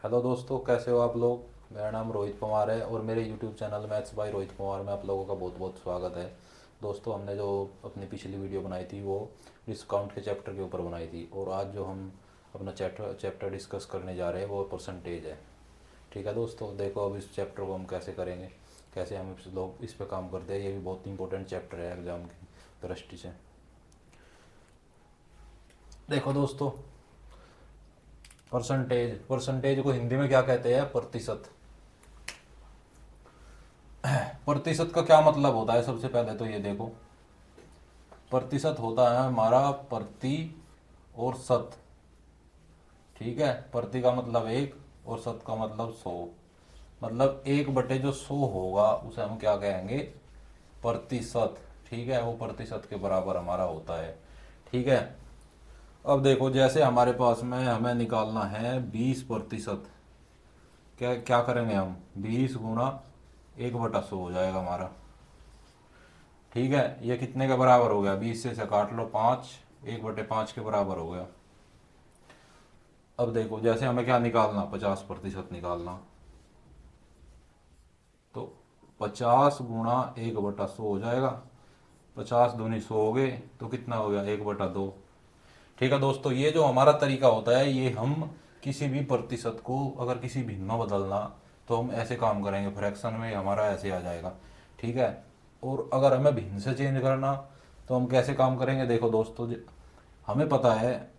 Hello दोस्तों, कैसे हो आप लोग। मेरा नाम रोहित कुमार है और मेरे YouTube channel maths by Rohit Kumar में आप लोगों का बहुत बहुत स्वागत है। दोस्तों, हमने जो अपनी पिछली वीडियो बनाई थी वो डिस्काउंट के चैप्टर के ऊपर बनाई थी और आज जो हम अपना चैप्टर डिस्कस करने जा रहे हैं वो परसेंटेज है। ठीक है दोस्तों, देखो अब इस चैप्टर को हम कैसे करेंगे, कैसे हम लोग इस पर काम करते हैं। ये भी बहुत इंपॉर्टेंट चैप्टर है एग्जाम की दृष्टि से। देखो दोस्तों, परसेंटेज परसेंटेज को हिंदी में क्या कहते हैं? प्रतिशत। प्रतिशत का क्या मतलब होता है? सबसे पहले तो ये देखो, प्रतिशत होता है हमारा प्रति और शत। ठीक है, प्रति का मतलब एक और शत का मतलब 100। मतलब 1 बटे जो 100 होगा उसे हम क्या कहेंगे? प्रतिशत। ठीक है, वो प्रतिशत के बराबर हमारा होता है। ठीक है, अब देखो जैसे हमारे पास में हमें निकालना है 20%। क्या क्या करेंगे हम? 20 × 1/100 हो जाएगा हमारा। ठीक है, ये कितने के बराबर हो गया? 20 से काट लो 5, 1/5 के बराबर हो गया। अब देखो जैसे हमें क्या निकालना, 50% निकालना, तो 50 × 1/100 हो जाएगा। 50 दूनी 100 हो गए, तो कितना हो गया? 1/2। ठीक है दोस्तों, ये जो हमारा तरीका होता है ये हम किसी भी प्रतिशत को अगर किसी भिन्न में बदलना तो हम ऐसे काम करेंगे, फ्रैक्शन में हमारा ऐसे आ जाएगा। ठीक है, और अगर हमें भिन्न से चेंज करना तो हम कैसे काम करेंगे? देखो दोस्तों, हमें पता है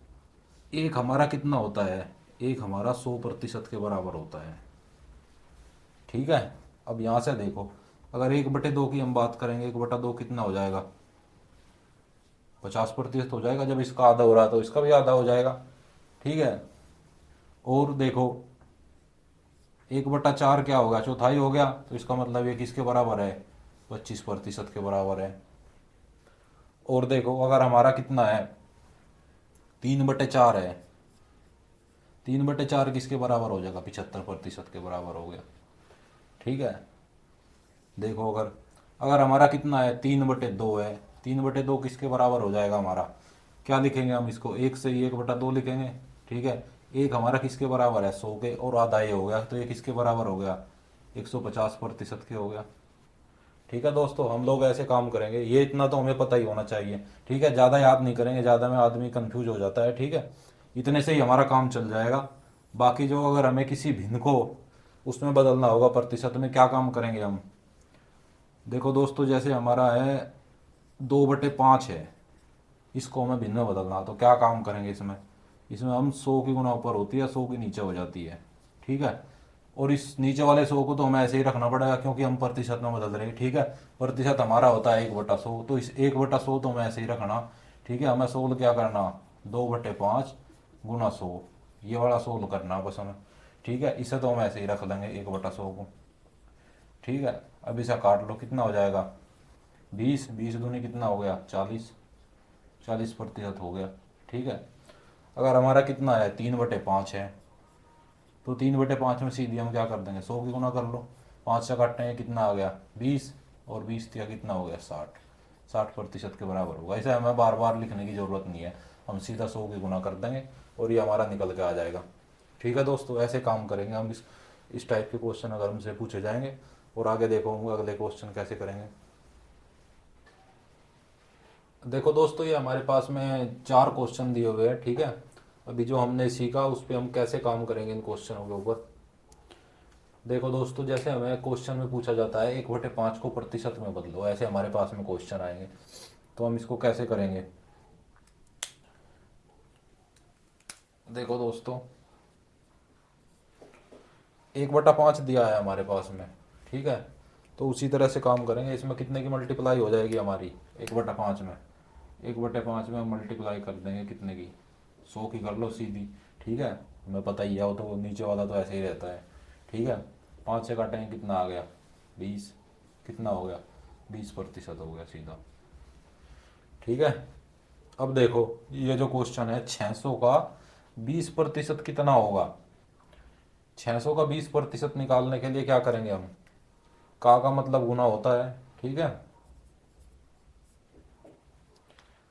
एक हमारा कितना होता है, एक हमारा 100% के बराबर होता है। ठीक है, अब यहाँ से देखो, अगर 1/2 की हम बात करेंगे, 1/2 कितना हो जाएगा? 50% हो जाएगा। जब इसका आधा हो रहा है तो इसका भी आधा हो जाएगा। ठीक है, और देखो 1/4 क्या होगा? चौथाई हो गया। तो इसका मतलब ये किसके बराबर है? 25% के बराबर है। और देखो अगर हमारा कितना है, 3/4 है। 3/4 किसके बराबर हो जाएगा? 75% के बराबर हो गया। ठीक है, देखो अगर अगर हमारा कितना है, 3/2 है। 3/2 किसके बराबर हो जाएगा हमारा? क्या लिखेंगे हम इसको? एक से ही 1/2 लिखेंगे। ठीक है, एक हमारा किसके बराबर है? 100 के, और आधा ये हो गया, तो ये किसके बराबर हो गया? 150% के हो गया। ठीक है दोस्तों, हम लोग ऐसे काम करेंगे, ये इतना तो हमें पता ही होना चाहिए। ठीक है, ज़्यादा याद नहीं करेंगे, ज़्यादा में आदमी कंफ्यूज हो जाता है। ठीक है, इतने से ही हमारा काम चल जाएगा। बाकी जो अगर हमें किसी भिन्न को उसमें बदलना होगा प्रतिशत में, क्या काम करेंगे हम? देखो दोस्तों, जैसे हमारा है 2/5 है, इसको हमें भिन्न में बदलना, तो क्या काम करेंगे इसमें? इसमें हम 100 की गुना ऊपर होती है, 100 की नीचे हो जाती है। ठीक है, और इस नीचे वाले 100 को तो हमें ऐसे ही रखना पड़ेगा क्योंकि हम प्रतिशत में बदल रहे हैं। ठीक है, प्रतिशत हमारा होता है 1/100, तो इस 1/100 तो हमें ऐसे ही रखना। ठीक है, हमें सोल्व क्या करना? 2/5 × 100, ये वाला सोल्व करना बस हमें। ठीक है, इसे तो हम ऐसे ही रख लेंगे 1/100 को। ठीक है, अब इसे काट लो, कितना हो जाएगा? 20, 20 दूनी कितना हो गया? 40, 40% हो गया। ठीक है, अगर हमारा कितना है, 3/5 है, तो 3/5 में सीधी हम क्या कर देंगे? 100 की गुना कर लो। 5 से काटेंगे, कितना आ गया? 20, और 20 दिया कितना हो गया? 60। 60% के बराबर होगा। इसे हमें बार बार लिखने की ज़रूरत नहीं है, हम सीधा 100 की गुना कर देंगे और ये हमारा निकल के आ जाएगा। ठीक है दोस्तों, ऐसे काम करेंगे हम। इस टाइप के क्वेश्चन अगर हमसे पूछे जाएंगे, और आगे देखो हम अगले क्वेश्चन कैसे करेंगे। देखो दोस्तों, ये हमारे पास में 4 क्वेश्चन दिए हुए हैं। ठीक है, अभी जो हमने सीखा उस पर हम कैसे काम करेंगे इन क्वेश्चनों के ऊपर। देखो दोस्तों, जैसे हमें क्वेश्चन में पूछा जाता है 1/5 को प्रतिशत में बदलो, ऐसे हमारे पास में क्वेश्चन आएंगे, तो हम इसको कैसे करेंगे? देखो दोस्तों, 1/5 दिया है हमारे पास में। ठीक है, तो उसी तरह से काम करेंगे। इसमें कितने की मल्टीप्लाई हो जाएगी हमारी? 1/5 में, 1/5 में हम मल्टीप्लाई कर देंगे कितने की? 100 की कर लो सीधी। ठीक है, हमें पता ही है वो, तो नीचे वाला तो ऐसे ही रहता है। ठीक है, 5 से काटेंगे, कितना आ गया? 20, कितना हो गया? 20% हो गया सीधा। ठीक है, अब देखो ये जो क्वेश्चन है, 600 का 20% कितना होगा? 600 का 20% निकालने के लिए क्या करेंगे हम? का मतलब गुना होता है। ठीक है,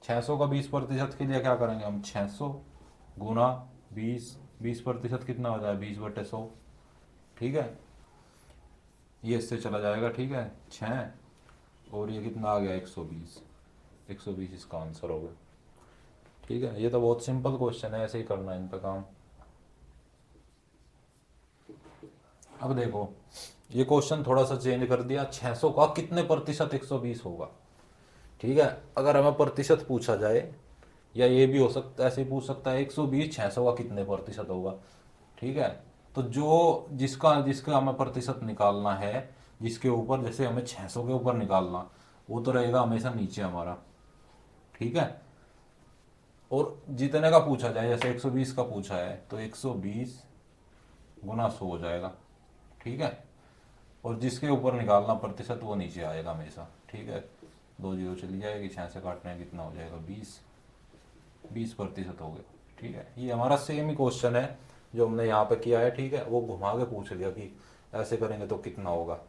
600 का 20% के लिए क्या करेंगे हम? 600 गुना 20, 20% कितना हो जाए, 20/100। ठीक है, ये इससे चला जाएगा। ठीक है, 6, और ये कितना आ गया, 120। 120 इसका आंसर होगा। ठीक है, ये तो बहुत सिंपल क्वेश्चन है, ऐसे ही करना है इन पे काम। अब देखो, ये क्वेश्चन थोड़ा सा चेंज कर दिया। 600 का कितने प्रतिशत 120 होगा। ठीक है, अगर हमें प्रतिशत पूछा जाए, या ये भी हो सकता है, ऐसे ही पूछ सकता है 120 600 का कितने प्रतिशत होगा। ठीक है, तो जो जिसका जिसका हमें प्रतिशत निकालना है, जिसके ऊपर, जैसे हमें 600 के ऊपर निकालना, वो तो रहेगा हमेशा नीचे हमारा। ठीक है, और जितने का पूछा जाए, जैसे 120 का पूछा है तो 120 गुना 100 हो जाएगा। ठीक है, और जिसके ऊपर निकालना प्रतिशत, वो नीचे आएगा हमेशा। ठीक है, 2 जीरो चली जाएगी, 6 से काटने में कितना हो जाएगा, 20% हो गया। ठीक है, ये हमारा सेम ही क्वेश्चन है जो हमने यहाँ पे किया है। ठीक है, वो घुमा के पूछ लिया कि ऐसे करेंगे तो कितना होगा।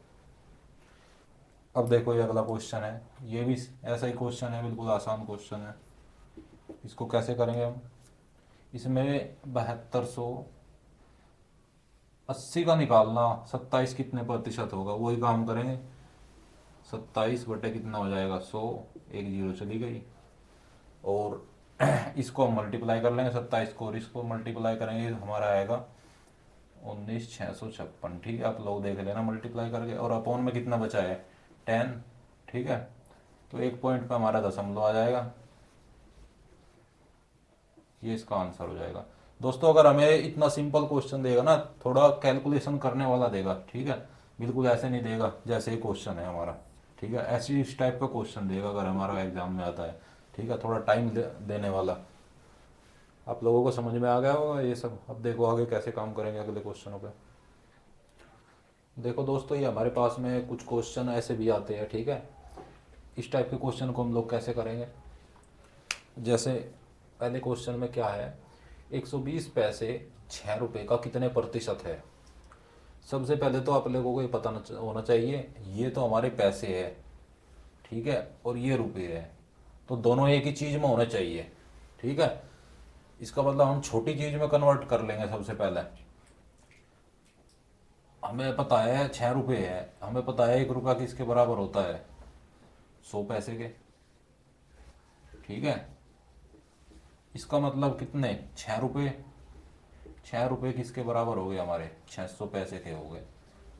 अब देखो, ये अगला क्वेश्चन है, ये भी ऐसा ही क्वेश्चन है, बिल्कुल आसान क्वेश्चन है। इसको कैसे करेंगे हम, इसमें 7280 का निकालना, 27 कितने प्रतिशत होगा, वही काम करेंगे। 27 बटे कितना हो जाएगा, 100, 1 जीरो चली गई, और इसको हम मल्टीप्लाई कर लेंगे, 27 को, और इसको मल्टीप्लाई करेंगे, हमारा आएगा 19,656। ठीक है, आप लोग देख लेना मल्टीप्लाई करके। और अपॉन में कितना बचा है, 10। ठीक है, तो एक पॉइंट पे हमारा दशमलव आ जाएगा, ये इसका आंसर हो जाएगा। दोस्तों, अगर हमें इतना सिंपल क्वेश्चन देगा ना, थोड़ा कैलकुलेशन करने वाला देगा। ठीक है, बिल्कुल ऐसे नहीं देगा जैसे ही क्वेश्चन है हमारा। ठीक है, ऐसी इस टाइप का क्वेश्चन देगा अगर हमारा एग्जाम में आता है। ठीक है, थोड़ा टाइम देने वाला। आप लोगों को समझ में आ गया होगा ये सब। अब देखो आगे कैसे काम करेंगे अगले क्वेश्चनों पे। देखो दोस्तों, ये हमारे पास में कुछ क्वेश्चन ऐसे भी आते हैं। ठीक है, इस टाइप के क्वेश्चन को हम लोग कैसे करेंगे, जैसे पहले क्वेश्चन में क्या है, 120 पैसे 6 रुपये का कितने प्रतिशत है। सबसे पहले तो आप लोगों को ये पता होना चाहिए, ये तो हमारे पैसे है। ठीक है, और ये रुपये है, तो दोनों एक ही चीज़ में होने चाहिए। ठीक है, इसका मतलब हम छोटी चीज़ में कन्वर्ट कर लेंगे। सबसे पहले हमें पता है 6 रुपये है, हमें पता है 1 रुपया किसके बराबर होता है, 100 पैसे के। ठीक है, इसका मतलब कितने, 6 रुपये। 6 रुपये किसके बराबर हो गए हमारे, 600 पैसे के हो गए।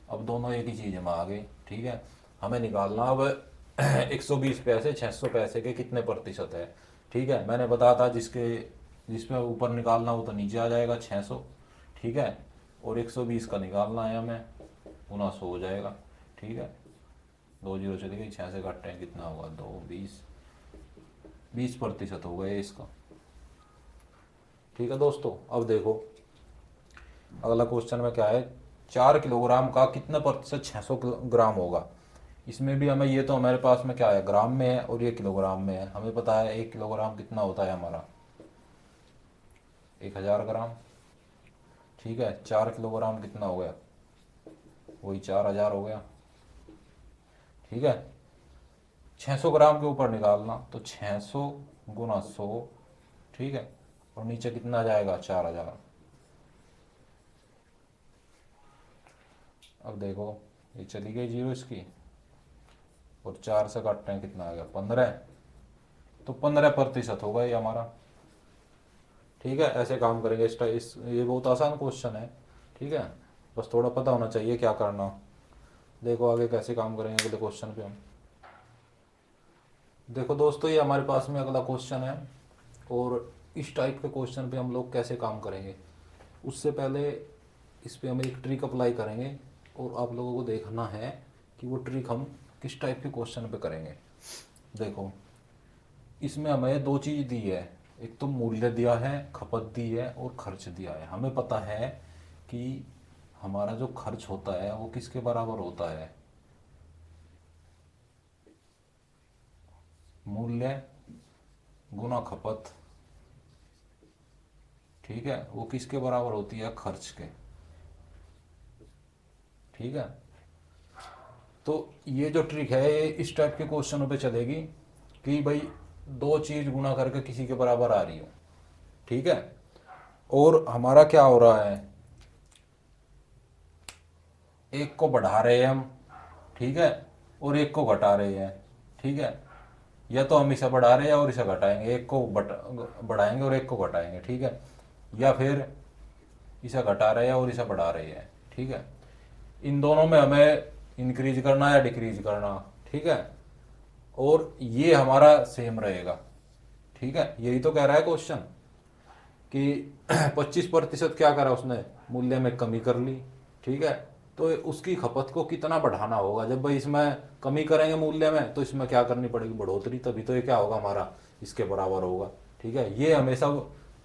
अब दोनों एक ही चीज़ में आ गई। ठीक है, हमें निकालना अब 120 पैसे 600 पैसे के कितने प्रतिशत है। ठीक है, मैंने बताया था जिसमें ऊपर निकालना वो तो नीचे आ जाएगा, 600। ठीक है, और 120 का निकालना है हमें, गुना 100 हो जाएगा। ठीक है, 2 जीरो चली गई, 6 से काटते हैं कितना होगा, 2, 20% हो गया इसका। ठीक है दोस्तों, अब देखो अगला क्वेश्चन में क्या है, 4 किलोग्राम का कितना प्रतिशत 600 ग्राम होगा। इसमें भी हमें, ये तो हमारे पास में क्या है, ग्राम में है, और ये किलोग्राम में है। हमें पता है 1 किलोग्राम कितना होता है हमारा, 1000 ग्राम। ठीक है, 4 किलोग्राम कितना हो गया, वही 4000 हो गया। ठीक है, 600 ग्राम के ऊपर निकालना, तो 600 गुना 100। ठीक है, और नीचे कितना जाएगा, 4000। अब देखो, ये चली गई जीरो इसकी, और 4 से काटते हैं कितना आ गया, 15। तो 15% होगा ये हमारा। ठीक है, ऐसे काम करेंगे। ये बहुत आसान क्वेश्चन है। ठीक है, बस थोड़ा पता होना चाहिए क्या करना। देखो आगे कैसे काम करेंगे अगले क्वेश्चन पे हम। देखो दोस्तों, ये हमारे पास में अगला क्वेश्चन है, और इस टाइप के क्वेश्चन पे हम लोग कैसे काम करेंगे, उससे पहले इस पे हम एक ट्रिक अप्लाई करेंगे, और आप लोगों को देखना है कि वो ट्रिक हम किस टाइप के क्वेश्चन पे करेंगे। देखो, इसमें हमें 2 चीज़ दी है, एक तो मूल्य दिया है, खपत दी है, और खर्च दिया है। हमें पता है कि हमारा जो खर्च होता है वो किसके बराबर होता है, मूल्य गुना खपत। ठीक है, वो किसके बराबर होती है, खर्च के। ठीक है, तो ये जो ट्रिक है ये इस टाइप के क्वेश्चनों पे चलेगी कि भाई 2 चीज़ गुना करके किसी के बराबर आ रही हो। ठीक है, और हमारा क्या हो रहा है, एक को बढ़ा रहे हैं हम, ठीक है, और एक को घटा रहे हैं, ठीक है। या तो हम इसे बढ़ा रहे हैं और इसे घटाएंगे, एक को बढ़ाएंगे और एक को घटाएंगे, ठीक है। या फिर इसे घटा रहे हैं और इसे बढ़ा रहे हैं, ठीक है। इन दोनों में हमें इंक्रीज करना या डिक्रीज करना, ठीक है। और ये हमारा सेम रहेगा, ठीक है। यही तो कह रहा है क्वेश्चन कि 25% क्या करा उसने, मूल्य में कमी कर ली, ठीक है। तो उसकी खपत को कितना बढ़ाना होगा, जब भाई इसमें कमी करेंगे मूल्य में तो इसमें क्या करनी पड़ेगी, बढ़ोतरी, तभी तो ये क्या होगा हमारा, इसके बराबर होगा, ठीक है। ये हमेशा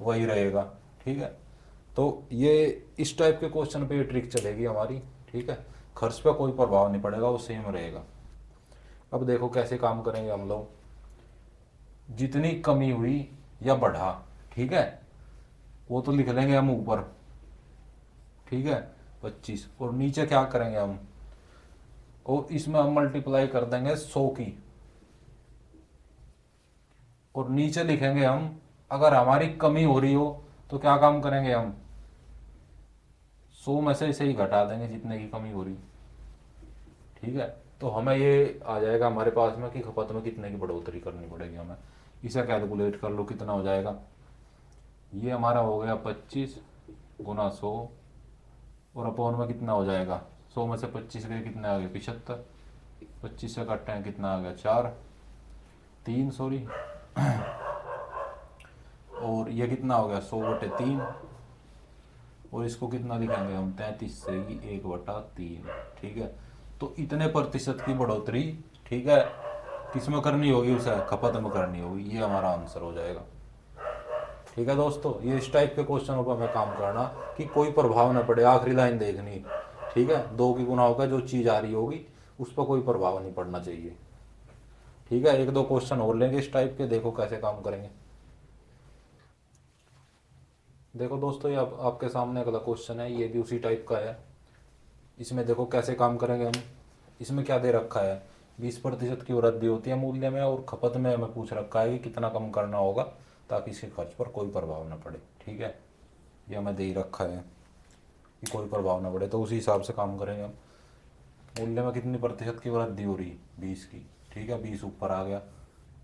वही रहेगा, ठीक है। तो ये इस टाइप के क्वेश्चन पे ये ट्रिक चलेगी हमारी, ठीक है। खर्च पे कोई प्रभाव नहीं पड़ेगा, वो सेम रहेगा। अब देखो कैसे काम करेंगे हम लोग, जितनी कमी हुई या बढ़ा, ठीक है, वो तो लिख लेंगे हम ऊपर, ठीक है, 25। और नीचे क्या करेंगे हम, और इसमें हम मल्टीप्लाई कर देंगे 100 की, और नीचे लिखेंगे हम अगर हमारी कमी हो रही हो तो क्या काम करेंगे हम, 100 में से इसे ही घटा देंगे जितने की कमी हो रही, ठीक है। तो हमें ये आ जाएगा हमारे पास में कि खपत में कितने की बढ़ोतरी करनी पड़ेगी हमें। इसे कैलकुलेट कर लो कितना हो जाएगा। ये हमारा हो गया 25 गुना 100, और अपॉन में कितना हो जाएगा, 100 में से 25 गए कितने आ गए, 75। 25 से काटते हैं कितना आ गया, 4, 3 सॉरी। और ये कितना हो गया, 100/3। और इसको कितना लिखेंगे हम, 33 से ही 1/3, ठीक है। तो इतने प्रतिशत की बढ़ोतरी, ठीक है, किसमें करनी होगी, उसे खपत में करनी होगी। ये हमारा आंसर हो जाएगा, ठीक है दोस्तों। ये इस टाइप के क्वेश्चनों पर हमें काम करना कि कोई प्रभाव ना पड़े, आखिरी लाइन देखनी, ठीक है। 2 की गुना होकर जो चीज़ आ रही होगी उस पर कोई प्रभाव नहीं पड़ना चाहिए, ठीक है। 1-2 क्वेश्चन और लेंगे इस टाइप के, देखो कैसे काम करेंगे। देखो दोस्तों, ये आपके सामने अगला क्वेश्चन है, ये भी उसी टाइप का है। इसमें देखो कैसे काम करेंगे हम। इसमें क्या दे रखा है, 20% की वृद्धि होती है मूल्य में, और खपत में हमें पूछ रखा है कि कितना कम करना होगा ताकि इसके खर्च पर कोई प्रभाव न पड़े, ठीक है। ये हमें दे ही रखा है कि कोई प्रभाव न पड़े, तो उसी हिसाब से काम करेंगे हम। मूल्य में कितनी प्रतिशत की वृद्धि हो रही, 20 की, ठीक है। 20 ऊपर आ गया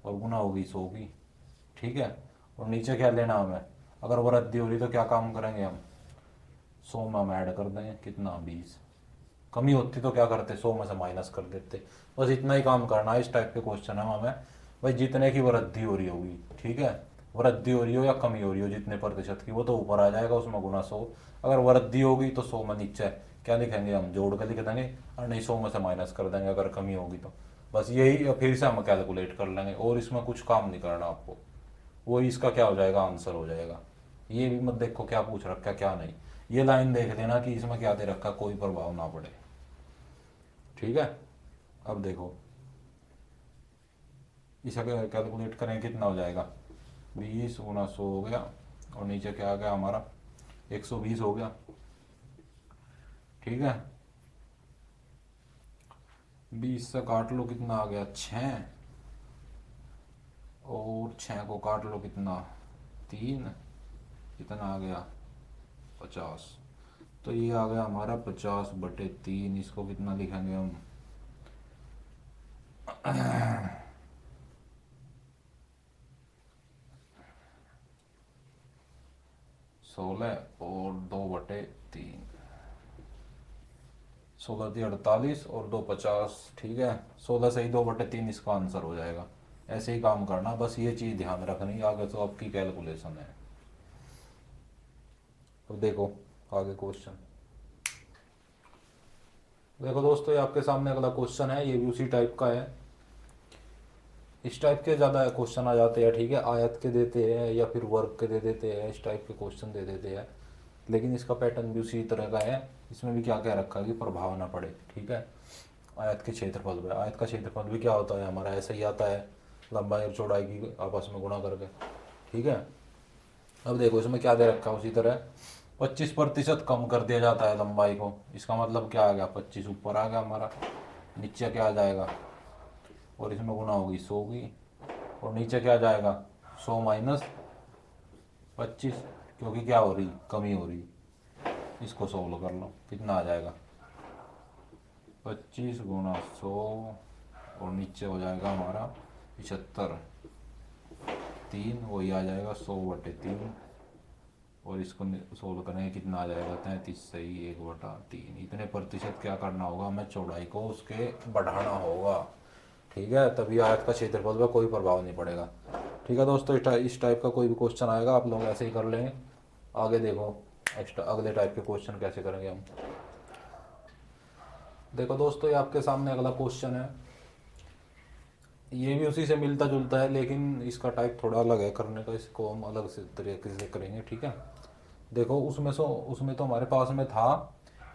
और गुना होगी 100 की, ठीक है। और नीचे क्या लेना हमें, अगर वृद्धि हो रही तो क्या काम करेंगे हम, 100 में हम ऐड कर देंगे कितना, 20। कमी होती तो क्या करते, 100 में से माइनस कर देते। बस इतना ही काम करना है। इस टाइप के क्वेश्चन है हमें, भाई जितने की वृद्धि हो रही होगी, ठीक है, वृद्धि हो रही हो या कमी हो रही हो जितने प्रतिशत की, वो तो ऊपर आ जाएगा, उसमें गुना 100। अगर वृद्धि होगी तो 100 में नीचे क्या लिखेंगे हम, जोड़ कर लिख देंगे, और नहीं 100 में से माइनस कर देंगे अगर कमी होगी तो। बस यही फिर से हम कैलकुलेट कर लेंगे, और इसमें कुछ काम नहीं करना आपको, वही इसका क्या हो जाएगा, आंसर हो जाएगा। ये भी मत देखो क्या पूछ रखा है क्या नहीं, ये लाइन देख लेना कि इसमें क्या दे रखा, कोई प्रभाव ना पड़े, ठीक है। अब देखो इसे कैलकुलेट करें कितना हो जाएगा, 20 गुना 100 हो गया, और नीचे क्या आ गया हमारा, 120 हो गया, ठीक है। 20 से काट लो कितना आ गया, 6, और 6 को काट लो कितना, 3, कितना आ गया, 50। तो ये आ गया हमारा 50/3। इसको कितना लिखेंगे हम, 16 और 2/3, 16×3 = 48 और 2 50, ठीक है। 16 से ही 2/3 इसका आंसर हो जाएगा। ऐसे ही काम करना, बस ये चीज़ ध्यान रखनी, आगे तो आपकी कैलकुलेशन है। अब देखो आगे क्वेश्चन, देखो दोस्तों, ये आपके सामने अगला क्वेश्चन है, ये भी उसी टाइप का है। इस टाइप के ज़्यादा क्वेश्चन आ जाते हैं, ठीक है। आयत के देते हैं या फिर वर्ग के दे देते हैं, इस टाइप के क्वेश्चन दे देते हैं। लेकिन इसका पैटर्न भी उसी तरह का है। इसमें भी क्या क्या रखा है कि प्रभाव ना पड़े, ठीक है। आयत के क्षेत्रफल में, आयत का क्षेत्रफल भी क्या होता है हमारा, ऐसा ही आता है, लंबाई और चौड़ाई की आपस में गुणा करके, ठीक है। अब देखो इसमें क्या दे रखा है, उसी तरह 25% कम कर दिया जाता है लंबाई को। इसका मतलब क्या आ गया, 25 ऊपर आ गया हमारा, नीचे क्या आ जाएगा, और इसमें गुना होगी 100 की, और नीचे क्या आ जाएगा, 100 - 25, क्योंकि क्या हो रही, कमी हो रही। इसको सोल्व कर लो, कितना आ जाएगा 25 गुना 100, और नीचे हो जाएगा हमारा 75, 3 वही आ जाएगा 100/3, और इसको सोल्व करेंगे कितना आ जाएगा 33 सही 1/3। इतने प्रतिशत क्या करना होगा, हमें चौड़ाई को उसके बढ़ाना होगा। ठीक है, तभी आयत का क्षेत्रफल पर कोई प्रभाव नहीं पड़ेगा। ठीक है दोस्तों, इस टाइप का कोई भी क्वेश्चन आएगा आप लोग ऐसे ही कर लेंगे। आगे देखो एक्स्ट्रा अगले टाइप के क्वेश्चन कैसे करेंगे हम। देखो दोस्तों, ये आपके सामने अगला क्वेश्चन है। ये भी उसी से मिलता जुलता है, लेकिन इसका टाइप थोड़ा अलग है करने का, इसको हम अलग से तरीके से करेंगे। ठीक है, देखो उसमें तो हमारे पास में था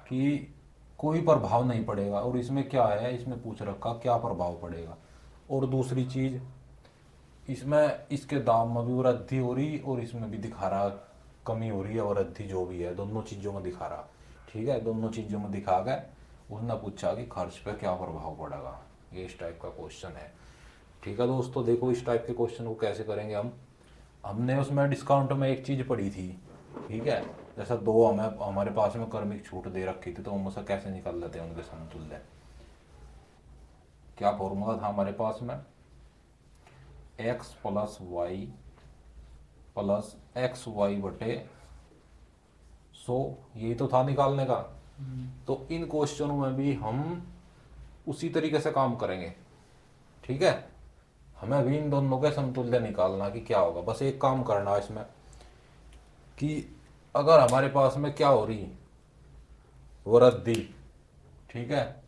कि कोई प्रभाव नहीं पड़ेगा, और इसमें क्या है, इसमें पूछ रखा क्या प्रभाव पड़ेगा। और दूसरी चीज़, इसमें इसके दाम में भी वृद्धि हो रही, और इसमें भी दिखा रहा कमी हो रही है, वृद्धि जो भी है दोनों चीज़ों में दिखा रहा। ठीक है, दोनों चीज़ों में दिखा गए। उसने पूछा कि खर्च पे क्या प्रभाव पड़ेगा। ये इस टाइप का क्वेश्चन है। ठीक है दोस्तों, देखो इस टाइप के क्वेश्चन को कैसे करेंगे हम। हमने उसमें डिस्काउंट में एक चीज़ पढ़ी थी। ठीक है, जैसा दो हमें हमारे पास में क्रमिक छूट दे रखी थी, तो हम उसे कैसे निकाल लेते हैं उनके समतुल्य। क्या फॉर्मूला था हमारे पास में, x + y + xy/100, यही तो था निकालने का। तो इन क्वेश्चनों में भी हम उसी तरीके से काम करेंगे। ठीक है, हमें भी इन दोनों के समतुल्य निकालना कि क्या होगा। बस एक काम करना है इसमें कि अगर हमारे पास में क्या हो रही, वृद्धि। ठीक है,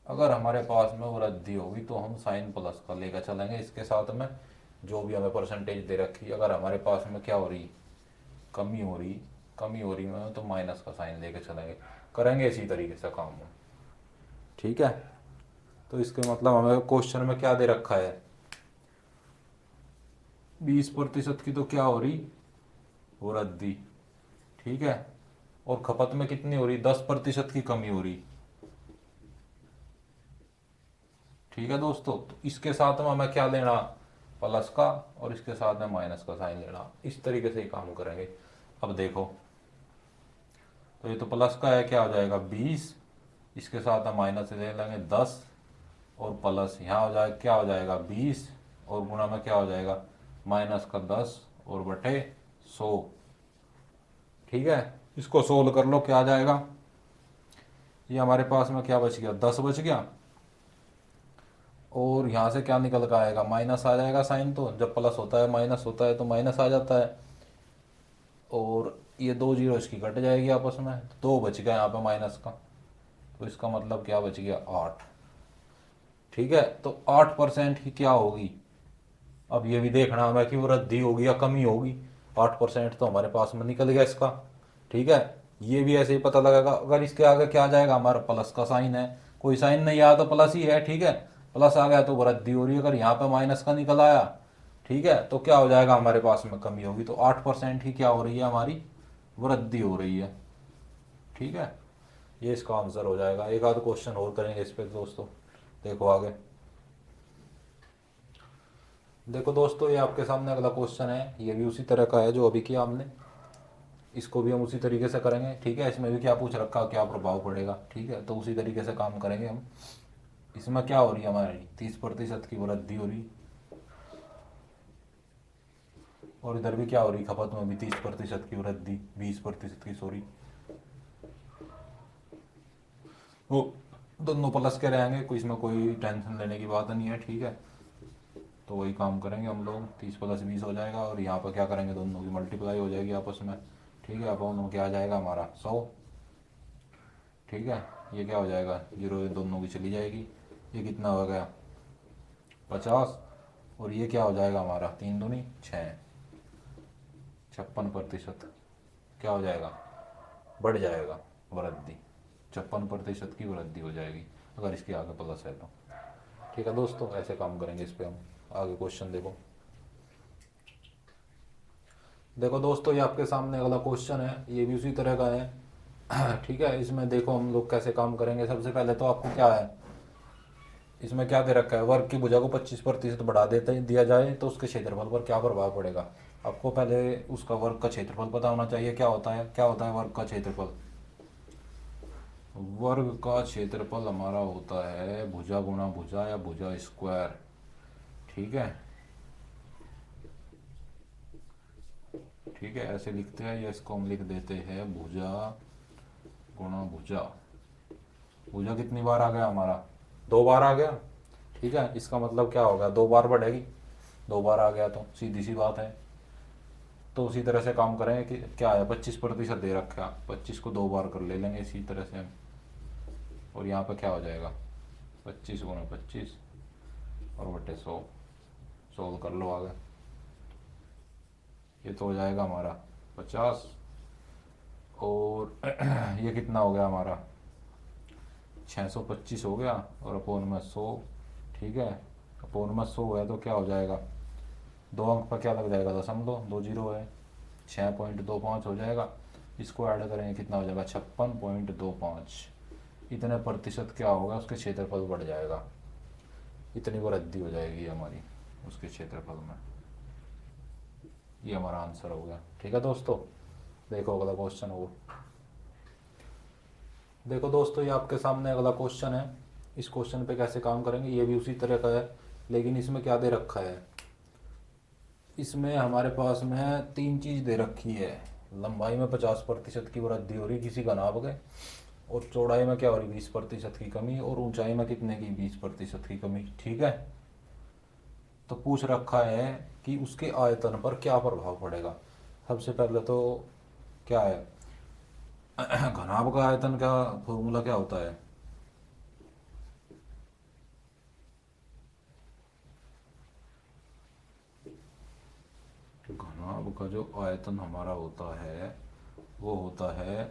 अगर हमारे पास में वृद्धि होगी तो हम साइन प्लस का लेकर चलेंगे इसके साथ में, जो भी हमें परसेंटेज दे रखी। अगर हमारे पास में क्या हो रही, कमी हो रही में, तो माइनस का साइन लेके चलेंगे, करेंगे इसी तरीके से काम में। ठीक है, तो इसके मतलब हमें क्वेश्चन में क्या दे रखा है, 20% की तो क्या हो रही, वृद्धि। ठीक है, और खपत में कितनी हो रही, 10% की कमी हो रही। ठीक है दोस्तों, तो इसके साथ में हमें क्या लेना, प्लस का, और इसके साथ में माइनस का साइन लेना। इस तरीके से ही काम करेंगे। अब देखो, तो ये तो प्लस का है, क्या हो जाएगा 20, इसके साथ में माइनस ले लेंगे 10, और प्लस यहाँ हो जाए क्या हो जाएगा 20, और गुणा में क्या हो जाएगा -10 और बटे 100। ठीक है, इसको सोल्व कर लो, क्या आ जाएगा, ये हमारे पास में क्या बच गया, 10 बच गया, और यहाँ से क्या निकल कर आएगा, माइनस आ जाएगा साइन। तो जब प्लस होता है माइनस होता है तो माइनस आ जाता है, और ये 2 जीरो इसकी कट जाएगी आपस में, तो 2 बच गया यहाँ पे माइनस का। तो इसका मतलब क्या बच गया, 8। ठीक है, तो 8% की क्या होगी। अब ये भी देखना हमें कि वृद्धि होगी या कमी होगी। 8% तो हमारे पास में निकल गया इसका। ठीक है, ये भी ऐसे ही पता लगेगा। अगर इसके आगे क्या आ जाएगा, हमारा प्लस का साइन है, कोई साइन नहीं आया तो प्लस ही है। ठीक है, प्लस आ गया तो वृद्धि हो रही है, अगर यहाँ पे माइनस का निकल आया, ठीक है, तो क्या हो जाएगा, हमारे पास में कमी होगी। तो 8% ही क्या हो रही है, हमारी वृद्धि हो रही है। ठीक है, ये इसका आंसर हो जाएगा। एक आध क्वेश्चन और करेंगे इस पे दोस्तों। देखो आगे, देखो दोस्तों, ये आपके सामने अगला क्वेश्चन है। ये भी उसी तरह का है जो अभी किया हमने, इसको भी हम उसी तरीके से करेंगे। ठीक है, इसमें भी क्या पूछ रखा, क्या प्रभाव पड़ेगा। ठीक है, तो उसी तरीके से काम करेंगे हम। इसमें क्या हो रही है, हमारी 30% की वृद्धि हो रही, और इधर भी क्या हो रही, खपत में भी 30% की वृद्धि, 20% की सॉरी। वो दोनों प्लस के रहेंगे, कोई इसमें कोई टेंशन लेने की बात नहीं है। ठीक है, तो वही काम करेंगे हम लोग, 30 + 20 हो जाएगा, और यहाँ पर क्या करेंगे, दोनों की मल्टीप्लाई हो जाएगी आपस में। ठीक है, अब क्या आ जाएगा हमारा 100। ठीक है, ये क्या हो जाएगा, जीरो दोनों की चली जाएगी, ये कितना हो गया 50, और ये क्या हो जाएगा हमारा 3 दूनी 6, 56% क्या हो जाएगा, बढ़ जाएगा वृद्धि। 56% की वृद्धि हो जाएगी अगर इसके आगे प्लस है तो। ठीक है दोस्तों, ऐसे काम करेंगे इस पे हम। आगे क्वेश्चन देखो। देखो दोस्तों, ये आपके सामने अगला क्वेश्चन है, ये भी उसी तरह का है। ठीक है, इसमें देखो हम लोग कैसे काम करेंगे। सबसे पहले तो आपको क्या है, इसमें क्या दे रखा है, वर्ग की भुजा को 25% बढ़ा देते दिया जाए तो उसके क्षेत्रफल पर क्या प्रभाव पड़ेगा। आपको पहले उसका वर्ग का क्षेत्रफल पता होना चाहिए। क्या होता है वर्ग का क्षेत्रफल? वर्ग का क्षेत्रफल हमारा होता है भुजा गुणा भुजा या भुजा स्क्वायर। ठीक है, ठीक है, ऐसे लिखते हैं या इसको हम लिख देते हैं भुजा गुणा भुजा। भुजा कितनी बार आ गया हमारा? 2 बार आ गया। ठीक है, इसका मतलब क्या होगा? 2 बार बढ़ेगी। 2 बार आ गया तो सीधी सी बात है। तो उसी तरह से काम करेंगे कि क्या है, 25% दे रखा, 25 को 2 बार कर ले लेंगे इसी तरह से हम। और यहाँ पे क्या हो जाएगा? 25 गुना 25 और बटे 100। सोल्व कर लो आगे। ये तो हो जाएगा हमारा 50 और ये कितना हो गया हमारा? 625 हो गया और अपोन में 100। ठीक है, अपोन में 100 है तो क्या हो जाएगा? 2 अंक पर क्या लग जाएगा? दशमलव, 2 जीरो है, 6.25 हो जाएगा। इसको ऐड करेंगे कितना हो जाएगा? 56.25। इतने प्रतिशत क्या होगा? उसके क्षेत्रफल बढ़ जाएगा। इतनी वृद्धि हो जाएगी हमारी उसके क्षेत्रफल में। ये हमारा आंसर हो गया। ठीक है दोस्तों, देखो अगला क्वेश्चन हो। देखो दोस्तों, ये आपके सामने अगला क्वेश्चन है। इस क्वेश्चन पे कैसे काम करेंगे, ये भी उसी तरह का है, लेकिन इसमें क्या दे रखा है? इसमें हमारे पास में 3 चीज़ दे रखी है। लंबाई में 50% की वृद्धि हो रही किसी घनाभ के, और चौड़ाई में क्या हो रही? 20% की कमी, और ऊंचाई में कितने की? 20% की कमी। ठीक है, तो पूछ रखा है कि उसके आयतन पर क्या प्रभाव पड़ेगा। सबसे पहले तो क्या है, घनाभ का आयतन का फॉर्मूला क्या होता है? घनाभ का जो आयतन हमारा होता है वो होता है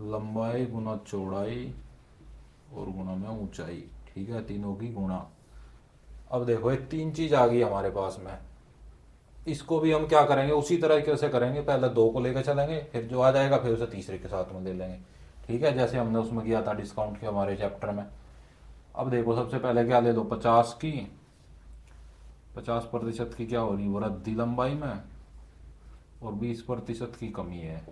लंबाई गुना चौड़ाई और गुना में ऊंचाई। ठीक है, तीनों की गुणा। अब देखो ये 3 चीज आ गई हमारे पास में। इसको भी हम क्या करेंगे? उसी तरीके से करेंगे, पहले 2 को लेकर चलेंगे, फिर जो आ जाएगा फिर उसे तीसरे के साथ में ले लेंगे। ठीक है, जैसे हमने उसमें किया था डिस्काउंट के हमारे चैप्टर में। अब देखो सबसे पहले क्या ले लो? 50% की क्या हो रही? वृद्धि लंबाई में, और 20% की कमी है।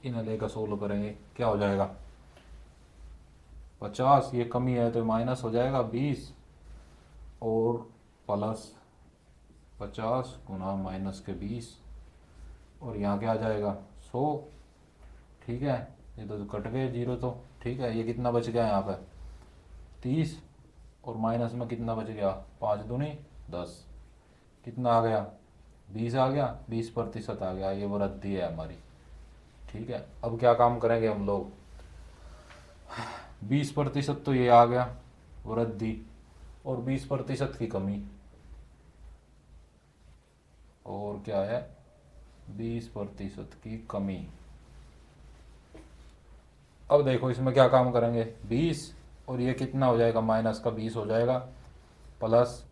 इन्हें लेकर सोल्व करेंगे, क्या हो जाएगा? 50, ये कमी है तो माइनस हो जाएगा 20, और प्लस 50 गुना माइनस के 20, और यहाँ क्या आ जाएगा? 100। ठीक है, ये तो कट गए जीरो तो। ठीक है, ये कितना बच गया यहाँ पे? 30, और माइनस में कितना बच गया? 5 दूनी 10। कितना आ गया? 20 आ गया, 20% आ गया। ये वृद्धि है हमारी। ठीक है, अब क्या काम करेंगे हम लोग? 20% तो ये आ गया वृद्धि, और 20% की कमी, और क्या है? 20% की कमी। अब देखो इसमें क्या काम करेंगे? 20, और ये कितना हो जाएगा? माइनस का 20 हो जाएगा, प्लस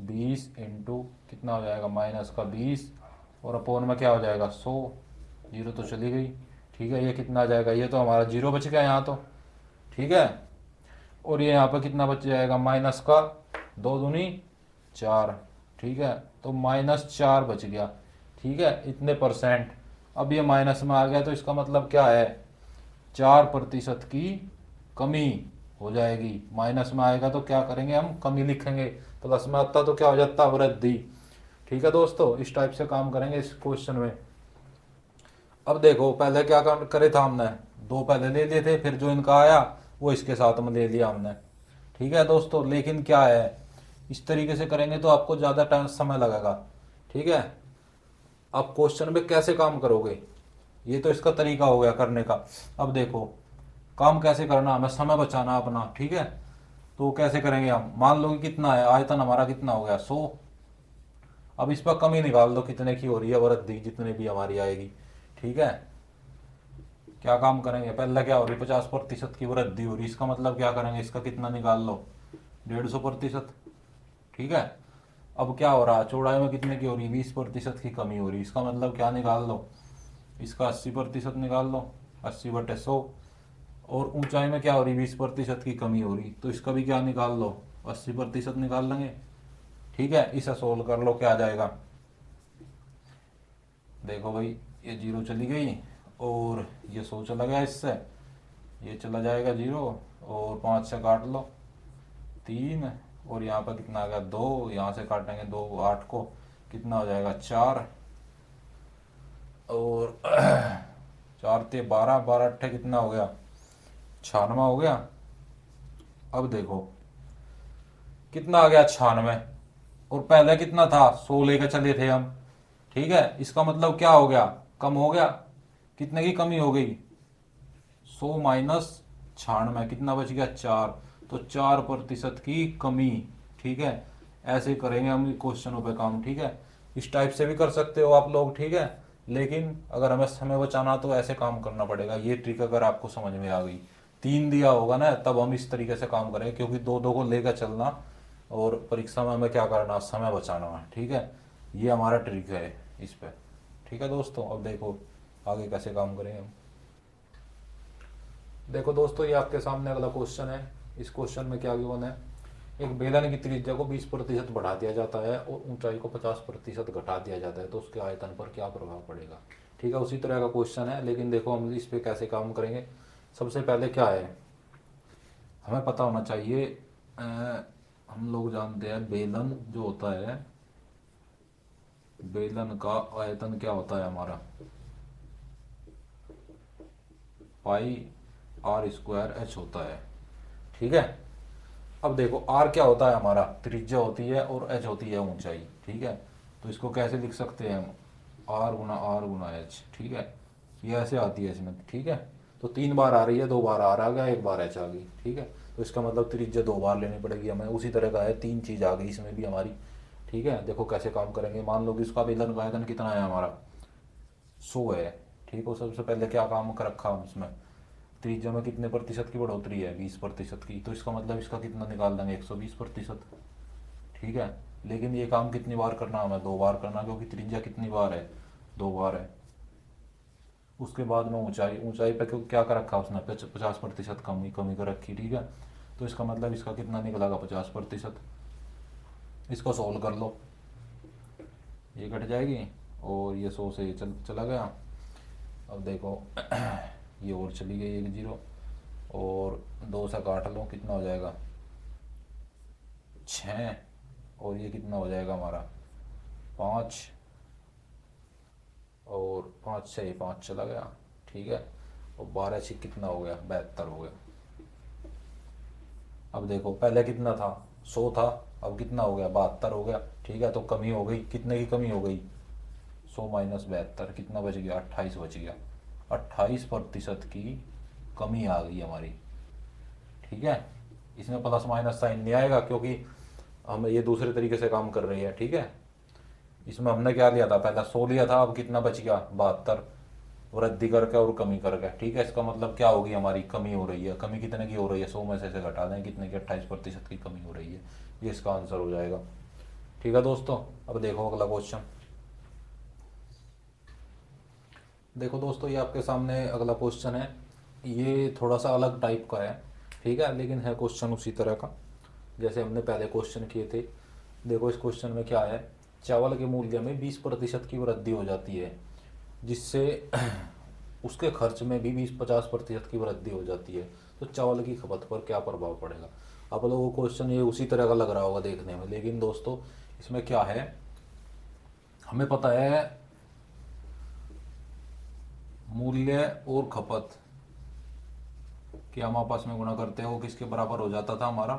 20 इंटू कितना हो जाएगा? माइनस का 20, और अपोन में क्या हो जाएगा? 100। जीरो तो चली गई। ठीक है, ये कितना आ जाएगा? ये तो हमारा जीरो बच गया यहाँ तो। ठीक है, और ये यहाँ पर कितना बच जाएगा? माइनस का 2 दूनी 4। ठीक है, तो -4 बच गया। ठीक है, इतने परसेंट। अब ये माइनस में आ गया तो इसका मतलब क्या है? 4% की कमी हो जाएगी। माइनस में आएगा तो क्या करेंगे हम? कमी लिखेंगे। प्लस में आता तो क्या हो जाता? वृद्धि। ठीक है दोस्तों, इस टाइप से काम करेंगे इस क्वेश्चन में। अब देखो पहले क्या करे था हमने? 2 पहले ले लिए थे, फिर जो इनका आया वो इसके साथ में ले लिया हमने। ठीक है दोस्तों, लेकिन क्या है, इस तरीके से करेंगे तो आपको ज़्यादा टाइम समय लगेगा। ठीक है, आप क्वेश्चन में कैसे काम करोगे? ये तो इसका तरीका हो गया करने का। अब देखो काम कैसे करना, हमें समय बचाना अपना। ठीक है, तो कैसे करेंगे हम? मान लो कि कितना है आयतन हमारा? कितना हो गया? 100। अब इस पर कमी निकाल दो कितने की हो रही है वृद्धि, जितने भी हमारी आएगी। ठीक है, क्या काम करेंगे? पहले क्या हो रही? 50% की वृद्धि हो रही, इसका मतलब क्या करेंगे? इसका कितना निकाल लो? 150%। ठीक है, अब क्या हो रहा है? चौड़ाई में कितने की हो रही? 20% की कमी हो रही, इसका मतलब क्या निकाल लो? इसका 80% निकाल लो, 80/100। और ऊंचाई में क्या हो रही? 20% की कमी हो रही, तो इसका भी क्या निकाल लो? 80% निकाल लेंगे। ठीक है, इसे सोल्व कर लो, क्या आ जाएगा। देखो भाई, ये 0 चली गई और ये 100 चला गया, इससे ये चला जाएगा 0, और 5 से काट लो 3, और यहाँ पर कितना आ गया 2, यहाँ से काटेंगे 2 8 को, कितना हो जाएगा 4, और 4 ते 12, 12 अट्ठे कितना हो गया 96 हो गया। अब देखो कितना आ गया 96, और पहले कितना था 100 लेकर चले थे हम, ठीक है। इसका मतलब क्या हो गया, कम हो गया, कितने की कमी हो गई 100 माइनस 96, कितना बच गया 4, तो 4% की कमी, ठीक है। ऐसे करेंगे हम क्वेश्चनों पे काम, ठीक है। इस टाइप से भी कर सकते हो आप लोग, ठीक है, लेकिन अगर हमें समय बचाना तो ऐसे काम करना पड़ेगा। ये ट्रिक अगर आपको समझ में आ गई, 3 दिया होगा ना तब हम इस तरीके से काम करेंगे, क्योंकि 2 2 को लेकर चलना और परीक्षा में हमें क्या करना, समय बचाना है, ठीक है। ये हमारा ट्रिक है इस पे, ठीक है दोस्तों। अब देखो आगे कैसे काम करेंगे हम। देखो दोस्तों, ये आपके सामने अगला क्वेश्चन है। इस क्वेश्चन में क्या गिवन है, एक बेलन की त्रिज्या को 20% बढ़ा दिया जाता है और ऊंचाई को 50% घटा दिया जाता है, तो उसके आयतन पर क्या प्रभाव पड़ेगा। ठीक है, उसी तरह का क्वेश्चन है, लेकिन देखो हम इस पे कैसे काम करेंगे। सबसे पहले क्या है, हमें पता होना चाहिए, हम लोग जानते हैं बेलन जो होता है, बेलन का आयतन क्या होता है हमारा, पाई आर स्क्वायर एच होता है, ठीक है। अब देखो आर क्या होता है हमारा, त्रिज्या होती है, और एच होती है ऊंचाई, ठीक है। तो इसको कैसे लिख सकते हैं हम, आर गुना एच, ठीक है। ये ऐसे आती है इसमें, ठीक है। तो 3 बार आ रही है, 2 बार आर आ गया, 1 बार एच आ गई, ठीक है। तो इसका मतलब त्रिज्या 2 बार लेनी पड़ेगी हमें। उसी तरह का है, 3 चीज आ गई इसमें भी हमारी, ठीक है। देखो कैसे काम करेंगे। मान लो कि इसका बेलन का आयतन कितना है हमारा 100 है, ठीक है। सबसे पहले क्या काम कर रखा हम इसमें, त्रिज्या में कितने प्रतिशत की बढ़ोतरी है, 20% की, तो इसका मतलब इसका कितना निकाल देंगे 120%, ठीक है। लेकिन ये काम कितनी बार करना हमें, 2 बार करना, क्योंकि त्रिज्या कितनी बार है 2 बार है। उसके बाद में ऊंचाई, ऊंचाई पे क्या कर रखा उसने, 50% कमी कमी कर रखी, ठीक है। तो इसका मतलब इसका कितना निकलेगा 50%। इसको सोल्व कर लो, ये कट जाएगी और ये 100 से ये चला गया। अब देखो ये और चली गई 1 0, और 2 से काट लो, कितना हो जाएगा 6, और ये कितना हो जाएगा हमारा 5, और 5 से 5 चला गया, ठीक है। और 12 से कितना हो गया 72 हो गया। अब देखो पहले कितना था 100 था, अब कितना हो गया 72 हो गया, ठीक है। तो कमी हो गई, कितने की कमी हो गई 100 माइनस 72, कितना बच गया 28 बच गया। 28% की कमी आ गई हमारी, ठीक है। इसमें प्लस माइनस साइन नहीं आएगा, क्योंकि हम ये दूसरे तरीके से काम कर रही है, ठीक है। इसमें हमने क्या लिया था, पहला 100 लिया था, अब कितना बच गया 72, वृद्धि करके और कमी करके, ठीक है। इसका मतलब क्या होगी, हमारी कमी हो रही है। कमी कितने की हो रही है, 100 में से घटा दें, कितने की 28% की कमी हो रही है, ये इसका आंसर हो जाएगा, ठीक है दोस्तों। अब देखो अगला क्वेश्चन। देखो दोस्तों, ये आपके सामने अगला क्वेश्चन है। ये थोड़ा सा अलग टाइप का है, ठीक है, लेकिन है क्वेश्चन उसी तरह का जैसे हमने पहले क्वेश्चन किए थे। देखो इस क्वेश्चन में क्या है, चावल के मूल्य में 20% की वृद्धि हो जाती है, जिससे उसके खर्च में भी 20-50% की वृद्धि हो जाती है, तो चावल की खपत पर क्या प्रभाव पड़ेगा। आप लोगों को क्वेश्चन ये उसी तरह का लग रहा होगा देखने में, लेकिन दोस्तों इसमें क्या है, हमें पता है मूल्य और खपत कि हम आपस में गुणा करते हैं, वो किसके बराबर हो जाता था हमारा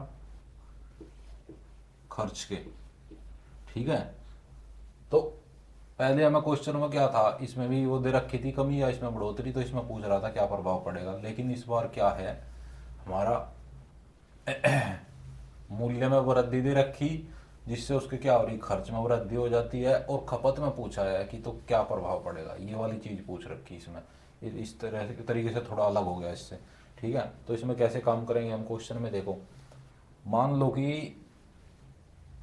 खर्च के, ठीक है। तो पहले हमें क्वेश्चन में क्या था, इसमें भी वो दे रखी थी कमी या इसमें बढ़ोतरी, तो इसमें पूछ रहा था क्या प्रभाव पड़ेगा। लेकिन इस बार क्या है, हमारा मूल्य में वृद्धि दे रखी, जिससे उसके क्या हो रही, खर्च में वृद्धि हो जाती है, और खपत में पूछा है कि तो क्या प्रभाव पड़ेगा, ये वाली चीज पूछ रखी इसमें। इस तरह से तरीके से थोड़ा अलग हो गया इससे, ठीक है। तो इसमें कैसे काम करेंगे हम क्वेश्चन में, देखो मान लो कि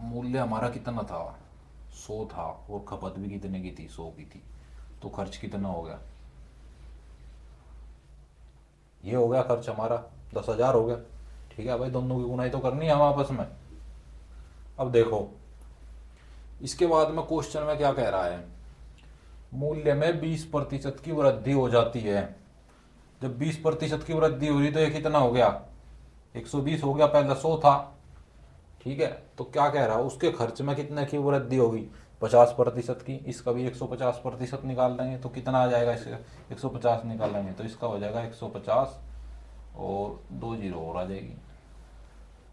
मूल्य हमारा कितना था 100 था, और खपत भी कितने की थी 100 की थी, तो खर्च कितना हो गया, ये हो गया खर्च हमारा 10,000 हो गया, ठीक है भाई। दोनों की गुनाई तो करनी है हम आपस में। अब देखो इसके बाद में क्वेश्चन में क्या कह रहा है, मूल्य में 20% की वृद्धि हो जाती है। जब 20% की वृद्धि हो रही तो ये कितना हो गया, 120 हो गया, पहले 100 था। ठीक है, तो क्या कह रहा है, उसके खर्च में कितने की वृद्धि होगी, 50% की। इसका भी 150% निकाल लेंगे तो कितना आ जाएगा, इसका 150 निकाल लेंगे तो इसका हो जाएगा 150 और 2 जीरो और आ जाएगी।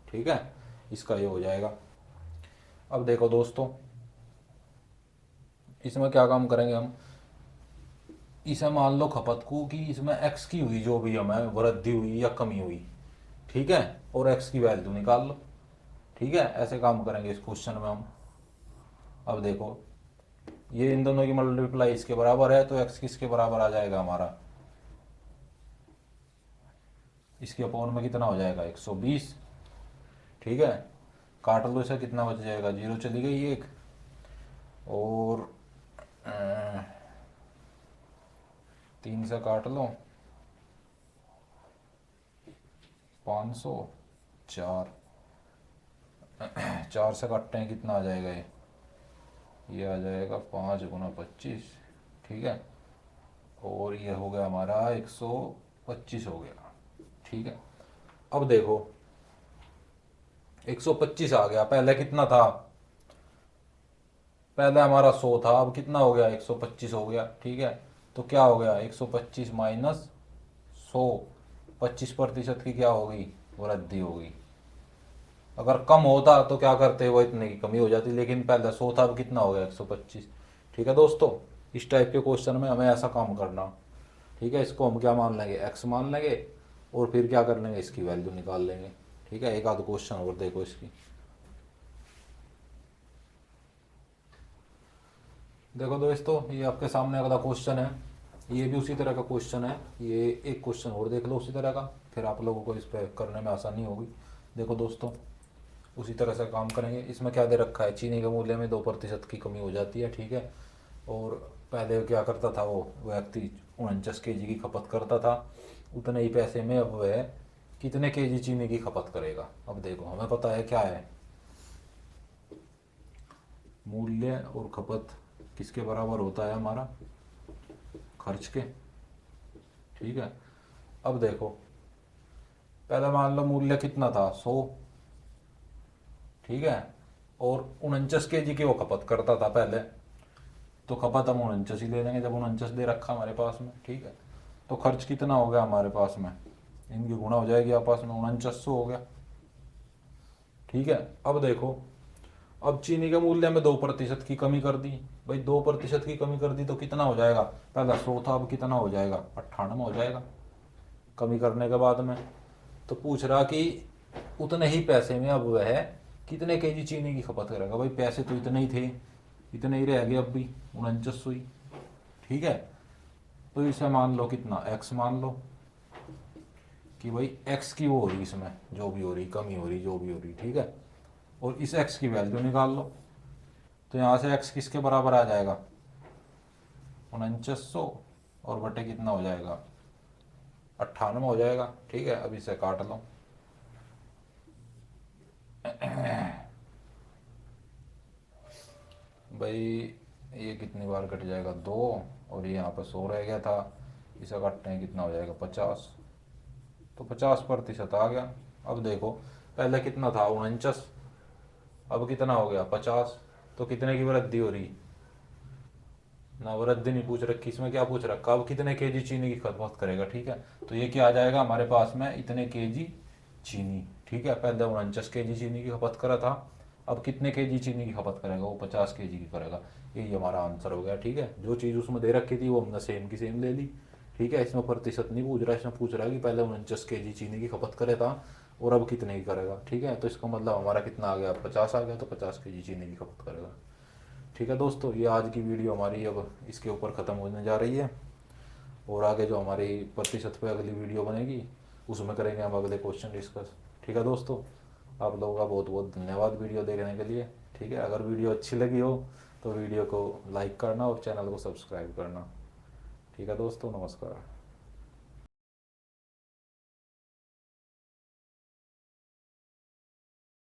ठीक है, इसका ये हो जाएगा। अब देखो दोस्तों, इसमें क्या काम करेंगे हम, इसे मान लो खपत को कि इसमें एक्स की हुई, जो भी हमें वृद्धि हुई या कमी हुई, ठीक है, और एक्स की वैल्यू निकाल लो। ठीक है, ऐसे काम करेंगे इस क्वेश्चन में हम। अब देखो, ये इन दोनों की मल्टीप्लाई इसके बराबर है तो एक्स किसके बराबर आ जाएगा हमारा, इसके अपॉन में कितना हो जाएगा, 120। ठीक है, काट लो इसे, कितना बच जाएगा, जीरो चली गई एक, और 3 से काट लो, 500, 4, 4 से काटते हैं कितना आ जाएगा, ये आ जाएगा 5 गुना 25। ठीक है, और ये हो गया हमारा 125 हो गया। ठीक है, अब देखो 125 आ गया, पहले कितना था, पहले हमारा 100 था, अब कितना हो गया, 125 हो गया। ठीक है, तो क्या हो गया, 125 माइनस 100, 25% की क्या होगी, वृद्धि होगी। अगर कम होता तो क्या करते, वो इतने की कमी हो जाती, लेकिन पहले 100 था, अब कितना हो गया, 125। ठीक है दोस्तों, इस टाइप के क्वेश्चन में हमें ऐसा काम करना। ठीक है, इसको हम क्या मान लेंगे, एक्स मान लेंगे, और फिर क्या कर लेंगे, इसकी वैल्यू निकाल लेंगे। ठीक है, एक आध क्वेश्चन और देखो इसकी। देखो दोस्तों, ये आपके सामने अगला क्वेश्चन है, ये भी उसी तरह का क्वेश्चन है। ये एक क्वेश्चन और देख लो उसी तरह का, फिर आप लोगों को इस पर करने में आसानी होगी। देखो दोस्तों, उसी तरह से काम करेंगे। इसमें क्या दे रखा है, चीनी के मूल्य में 2% की कमी हो जाती है। ठीक है, और पहले क्या करता था वो व्यक्ति, 49 kg की खपत करता था, उतने ही पैसे में अब वह कितने kg चीनी की खपत करेगा। अब देखो, हमें पता है क्या है, मूल्य और खपत किसके बराबर होता है, हमारा खर्च के। ठीक है, अब देखो, पहले मान लो मूल्य कितना था, 100। ठीक है, और 49 kg की वो खपत करता था पहले, तो खपत हम 49 ही ले लेंगे, जब 49 दे रखा हमारे पास में। ठीक है, तो खर्च कितना हो गया हमारे पास में, इनकी गुणा हो जाएगी आपस में, 4900 हो गया। ठीक है, अब देखो, अब चीनी के मूल्य में 2% की कमी कर दी। भाई 2% की कमी कर दी तो कितना हो जाएगा, पहला 100 था, अब कितना हो जाएगा, 98 हो जाएगा कमी करने के बाद में। तो पूछ रहा कि उतने ही पैसे में अब वह कितने kg चीनी की खपत करेगा। भाई पैसे तो इतने ही थे, इतने ही रह गए अब भी, 4900 ही। ठीक है, तो इसे मान लो कितना, x मान लो कि भाई x की वो हो रही, इसमें जो भी हो रही, कमी हो रही, जो भी हो रही। ठीक है, और इस x की वैल्यू निकाल लो, तो यहाँ से x किसके बराबर आ जाएगा, 4900, और बटे कितना हो जाएगा, 98 हो जाएगा। ठीक है, अब इसे काट लो, भाई ये कितनी बार कट जाएगा, 2, और ये यहाँ पर 100 रह गया था, इसे काटने कितना हो जाएगा, 50, तो 50% आ गया। अब देखो, पहले कितना था, 49, अब कितना हो गया, 50, तो कितने की वृद्धि हो रही, ना वृद्धि नहीं पूछ रखी, इसमें क्या पूछ रखा, अब कितने kg चीनी की खपत करेगा। ठीक है, तो ये क्या आ जाएगा हमारे पास में, इतने kg चीनी। ठीक है, पहले 49 kg चीनी की खपत करा था, अब कितने kg चीनी की खपत करेगा, वो 50 kg की करेगा। यही हमारा आंसर हो गया। ठीक है, जो चीज़ उसमें दे रखी थी वो हमने सेम की सेम ले ली। ठीक है, इसमें प्रतिशत नहीं पूछ रहा, इसमें पूछ रहा है कि पहले 49 kg चीनी की खपत करे था और अब कितने की करेगा। ठीक है, तो इसका मतलब हमारा कितना आ गया, 50 आ गया, तो 50 kg चीनी की खपत करेगा। ठीक है दोस्तों, ये आज की वीडियो हमारी अब इसके ऊपर ख़त्म होने जा रही है, और आगे जो हमारी प्रतिशत पे अगली वीडियो बनेगी उसमें करेंगे हम अगले क्वेश्चन डिस्कस। ठीक है दोस्तों, आप लोगों का बहुत बहुत धन्यवाद वीडियो देखने के लिए। ठीक है, अगर वीडियो अच्छी लगी हो तो वीडियो को लाइक करना और चैनल को सब्सक्राइब करना। ठीक है दोस्तों, नमस्कार।